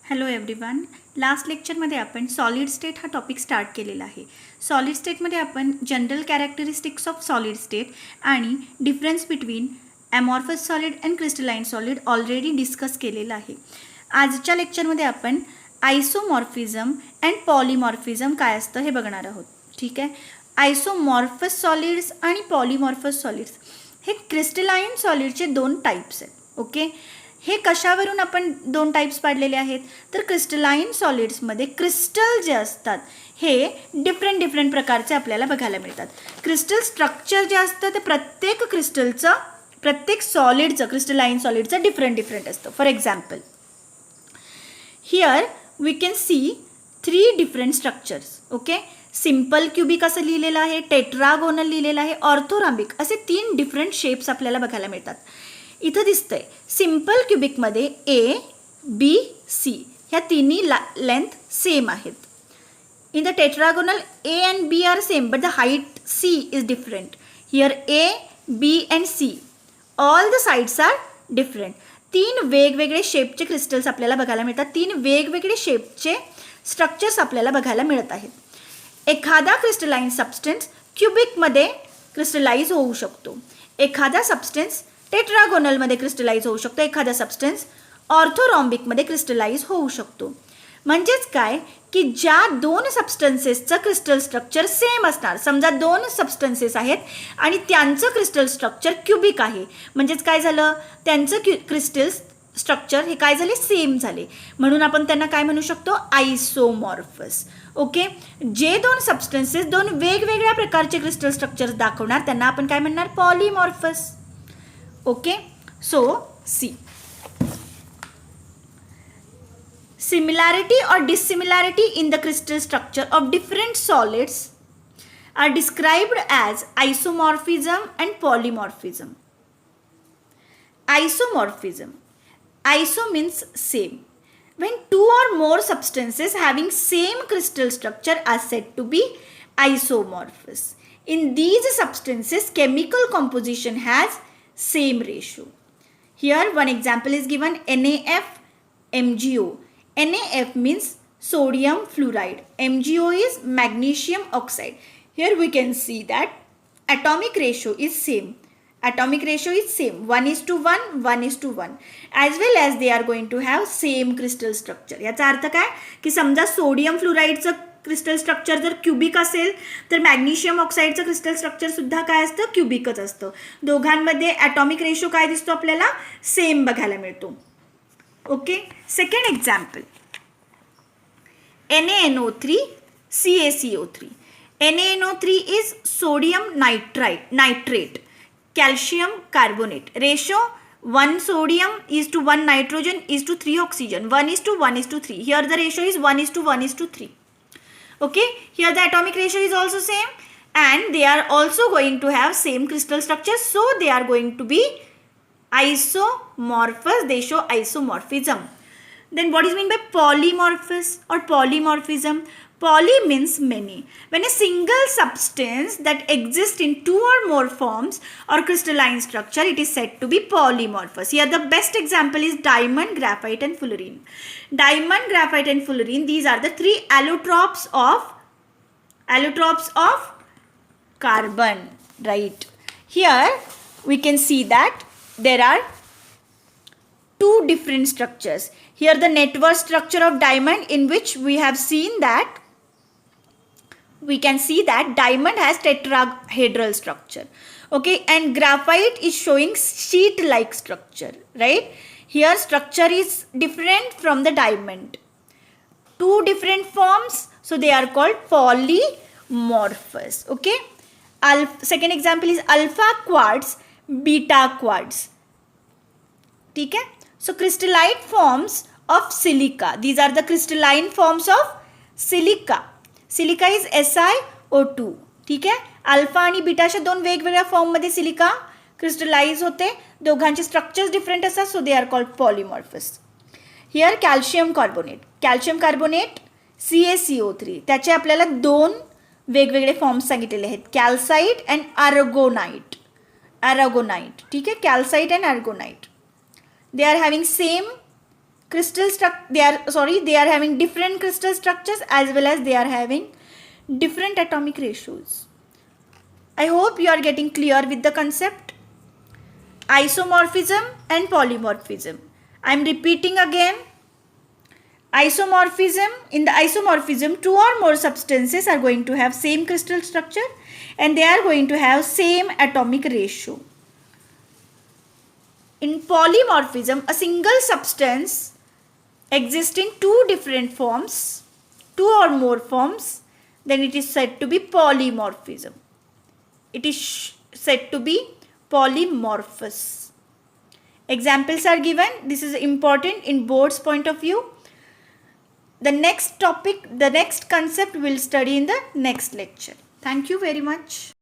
Hello everyone. Last लेक्चरमध्ये आपण solid state हा टॉपिक स्टार्ट केलेला आहे. सॉलिड स्टेटमध्ये आपण general characteristics of solid state आणि difference between amorphous solid and crystalline solid already discuss केलेलं आहे. आजच्या लेक्चरमध्ये आपण आयसोमॉर्फिझम अँड पॉलिमॉर्फिझम काय असतं हे बघणार आहोत. ठीक आहे. आयसोमॉर्फस सॉलिड्स आणि पॉलिमॉर्फस सॉलिड्स हे क्रिस्टलाइन सॉलिडचे दोन टाईप्स आहेत. ओके. हे कशावरून आपण दोन टाईप्स पाडलेले आहेत तर क्रिस्टलाइन सॉलिड्समध्ये क्रिस्टल जे असतात हे डिफरंट प्रकारचे आपल्याला बघायला मिळतात. क्रिस्टल स्ट्रक्चर जे असतं ते प्रत्येक क्रिस्टलचं प्रत्येक सॉलिडचं क्रिस्टलाइन सॉलिडचं डिफरंट असतं. For example here we can see 3 different structures. Okay. Simple cubic असं लिहिलेलं आहे, टेट्रागोनल लिहिलेलं आहे, ऑर्थोरॉम्बिक असे 3 डिफरंट शेप्स आपल्याला बघायला मिळतात. इथं दिसतंय सिम्पल क्युबिकमध्ये ए बी सी ह्या तिन्ही लेंथ सेम आहेत. In the tetragonal a and b are same but the height c is different. Here a b and c all the sides are different. 3 वेगवेगळे शेपचे crystals आपल्याला बघायला मिळतात. 3 वेगवेगळे शेपचे structures आपल्याला बघायला मिळत आहेत. एखादा क्रिस्टलाइन सबस्टन्स क्युबिकमध्ये क्रिस्टलाइज होऊ शकतो, एखादा सबस्टन्स टेट्रागोनलमध्ये क्रिस्टलाइज होऊ शकतो, एखादा सबस्टन्स ऑर्थोरॉम्बिकमध्ये क्रिस्टलाइज होऊ शकतो. म्हणजेच काय की ज्या 2 सबस्टन्सेसचं क्रिस्टल स्ट्रक्चर सेम असणार. समजा 2 सबस्टन्सेस आहेत आणि त्यांचं क्रिस्टल स्ट्रक्चर क्युबिक आहे. म्हणजेच काय झालं त्यांचं क्रिस्टल स्ट्रक्चर हे काय झाले सेम झाले. म्हणून आपण त्यांना काय म्हणू शकतो आयसोमॉर्फस. ओके. जे 2 सबस्टन्सेस 2 वेगवेगळ्या प्रकारचे क्रिस्टल स्ट्रक्चर्स दाखवणार त्यांना आपण काय म्हणणार पॉलिमॉर्फस. Okay, so see, similarity or dissimilarity in the crystal structure of different solids are described as isomorphism and polymorphism. Isomorphism. Iso means same. When 2 or more substances having same crystal structure are said to be isomorphous. In these substances, chemical composition has same ratio. Here one example is given NaF MgO. NaF means sodium fluoride. MgO is magnesium oxide. Here we can see that atomic ratio is same. Atomic ratio is same 1:1 1:1 as well as they are going to have same crystal structure. याचा अर्थ काय की समजा sodium फ्लोराईडचं crystal structure जर cubic असेल तर magnesium ऑक्साईडचं crystal structure सुद्धा काय असतं क्युबिकच असतं. दोघांमध्ये ॲटॉमिक रेशो काय दिसतो आपल्याला सेम बघायला मिळतो. Okay. Second example NaNO3 CaCO3. NaNO3 is sodium nitrate calcium carbonate. Ratio 1 sodium is to 1 nitrogen is to 3 oxygen. 1:1:3. Here the ratio is 1:1:3. Okay, here the atomic ratio is also same and they are also going to have same crystal structure, so they are going to be isomorphous. They show isomorphism. Then what is mean by polymorphous or polymorphism? Poly means many. When a single substance that exists in 2 or more forms or crystalline structure, it is said to be polymorphous. Here the best example is diamond, graphite and fullerene. Diamond, graphite and fullerene, these are the 3 allotropes of carbon, right? Here we can see that there are 2 different structures. Here the network structure of diamond, in which we have seen that we can see that diamond has tetrahedral structure. Okay, and graphite is showing sheet like structure, right? Here structure is different from the diamond. 2 different forms, so they are called polymorphous. Okay. Second example is alpha quartz, beta quartz. ठीक है. So crystalline forms of silica. These are the crystalline forms of silica. Silica is SiO2. ठीक आहे. Alpha आणि बीटाच्या 2 वेगवेगळ्या फॉर्ममध्ये silica crystallise होते. दोघांचे structures different असतात, so they are called polymorphous. Here calcium carbonate CaCO3 त्याचे आपल्याला 2 वेगवेगळे फॉर्म्स सांगितलेले आहेत, कॅल्साइट अँड आर्गोनाइट. ठीक आहे. Calcite and aragonite they are having same they are having different crystal structures as well as they are having different atomic ratios. I hope you are getting clear with the concept. Isomorphism and polymorphism. I am repeating again. Isomorphism, in the isomorphism, two or more substances are going to have same crystal structure and they are going to have same atomic ratio. In polymorphism, a single substance exists in two different forms, two or more forms, then it is said to be polymorphism. It is said to be polymorphous. Examples are given. This is important in board's point of view. The next topic, the next concept we'll study in the next lecture. Thank you very much.